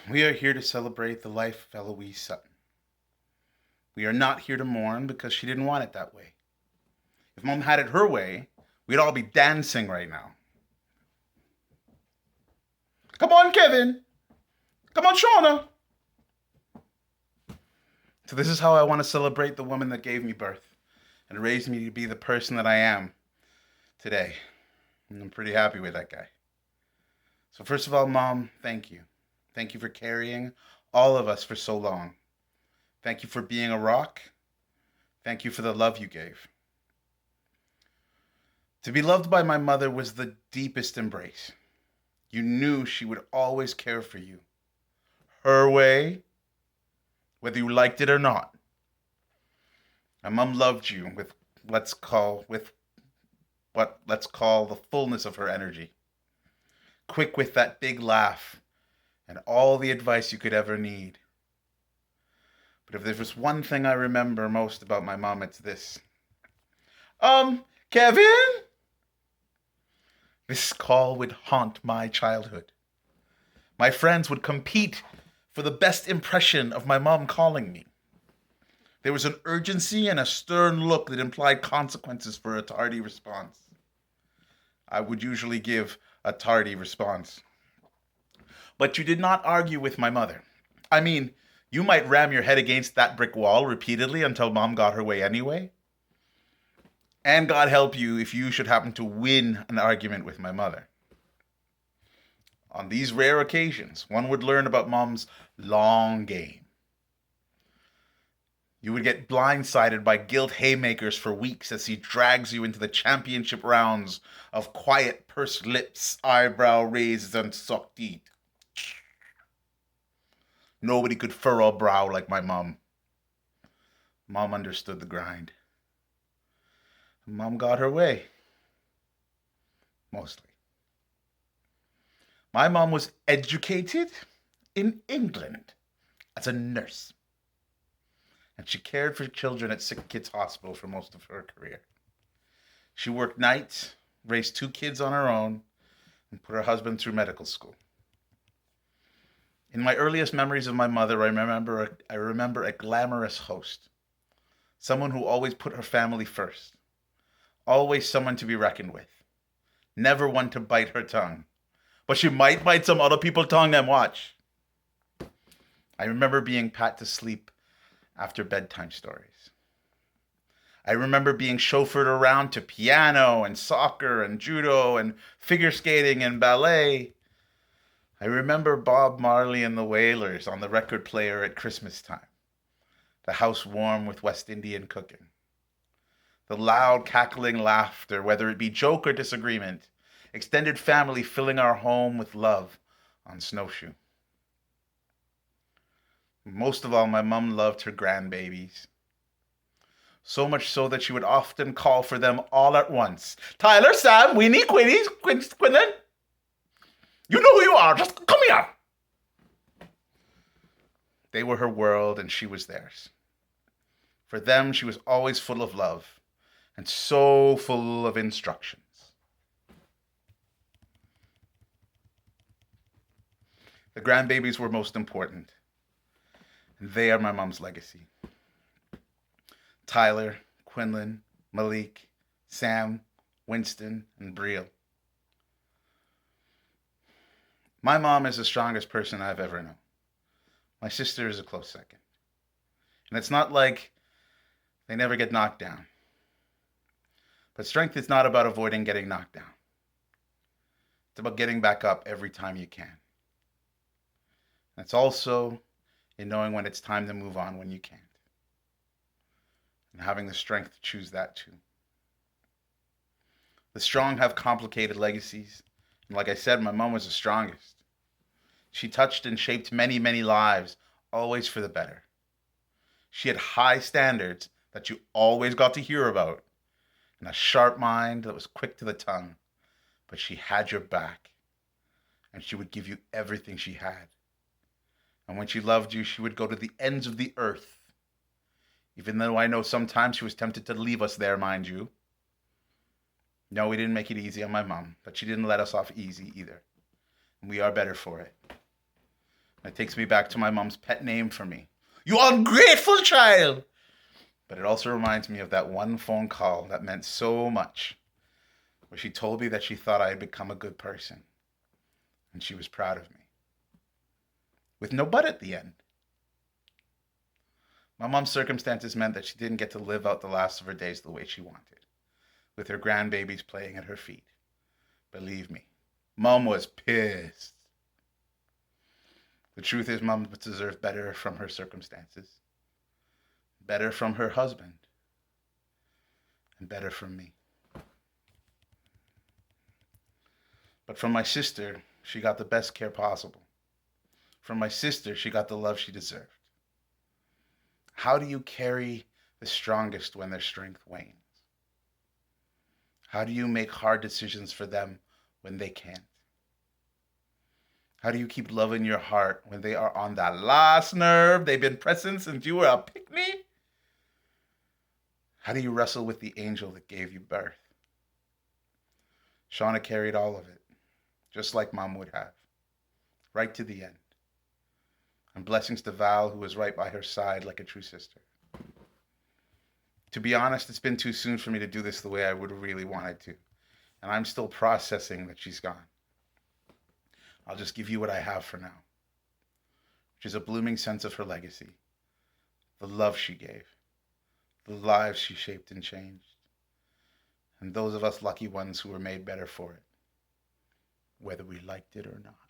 We are here to celebrate the life of Eloise Sutton. We are not here to mourn because she didn't want it that way. If Mom had it her way, we'd all be dancing right now. Come on, Kevin. Come on, Shauna. So this is how I want to celebrate the woman that gave me birth and raised me to be the person that I am today. And I'm pretty happy with that guy. So first of all, Mom, thank you. Thank you for carrying all of us for so long. Thank you for being a rock. Thank you for the love you gave. To be loved by my mother was the deepest embrace. You knew she would always care for you. Her way, whether you liked it or not. My mom loved you with let's call the fullness of her energy. Quick with that big laugh and all the advice you could ever need. But if there's just one thing I remember most about my mom, it's this. Kevin? This call would haunt my childhood. My friends would compete for the best impression of my mom calling me. There was an urgency and a stern look that implied consequences for a tardy response. I would usually give a tardy response. But you did not argue with my mother. I mean, you might ram your head against that brick wall repeatedly until Mom got her way anyway. And God help you if you should happen to win an argument with my mother. On these rare occasions, one would learn about Mom's long game. You would get blindsided by guilt haymakers for weeks as he drags you into the championship rounds of quiet pursed lips, eyebrow raises, and sucked teeth. Nobody could furrow a brow like my mom. Mom understood the grind. Mom got her way. Mostly. My mom was educated in England as a nurse. And she cared for children at Sick Kids Hospital for most of her career. She worked nights, raised 2 kids on her own, and put her husband through medical school. In my earliest memories of my mother, I remember a glamorous host. Someone who always put her family first. Always someone to be reckoned with. Never one to bite her tongue. But she might bite some other people's tongue and watch. I remember being pat to sleep after bedtime stories. I remember being chauffeured around to piano and soccer and judo and figure skating and ballet. I remember Bob Marley and the Wailers on the record player at Christmas time. The house warm with West Indian cooking. The loud cackling laughter, whether it be joke or disagreement. Extended family filling our home with love on snowshoe. Most of all, my mom loved her grandbabies. So much so that she would often call for them all at once. Tyler, Sam, Winnie, Quinny, Quinlan. You know who you are. Just come here. They were her world and she was theirs. For them, she was always full of love and so full of instructions. The grandbabies were most important. And they are my mom's legacy. Tyler, Quinlan, Malik, Sam, Winston, and Brielle. My mom is the strongest person I've ever known. My sister is a close second. And it's not like they never get knocked down. But strength is not about avoiding getting knocked down. It's about getting back up every time you can. And it's also in knowing when it's time to move on when you can't. And having the strength to choose that too. The strong have complicated legacies. And like I said, my mom was the strongest. She touched and shaped many, many lives, always for the better. She had high standards that you always got to hear about, and a sharp mind that was quick to the tongue. But she had your back, and she would give you everything she had. And when she loved you, she would go to the ends of the earth. Even though I know sometimes she was tempted to leave us there, mind you. No, we didn't make it easy on my mom, but she didn't let us off easy either. And we are better for it. It takes me back to my mom's pet name for me. You ungrateful child! But it also reminds me of that one phone call that meant so much, where she told me that she thought I had become a good person, and she was proud of me. With no but at the end. My mom's circumstances meant that she didn't get to live out the last of her days the way she wanted, with her grandbabies playing at her feet. Believe me, Mom was pissed. The truth is, Mom deserved better from her circumstances, better from her husband, and better from me. But from my sister, she got the best care possible. From my sister, she got the love she deserved. How do you carry the strongest when their strength wanes? How do you make hard decisions for them when they can't? How do you keep love in your heart when they are on that last nerve they've been pressing since you were a picnic? How do you wrestle with the angel that gave you birth? Shauna carried all of it, just like Mom would have, right to the end. And blessings to Val, who was right by her side like a true sister. To be honest, it's been too soon for me to do this the way I would have really wanted to, and I'm still processing that she's gone. I'll just give you what I have for now, which is a blooming sense of her legacy, the love she gave, the lives she shaped and changed, and those of us lucky ones who were made better for it, whether we liked it or not.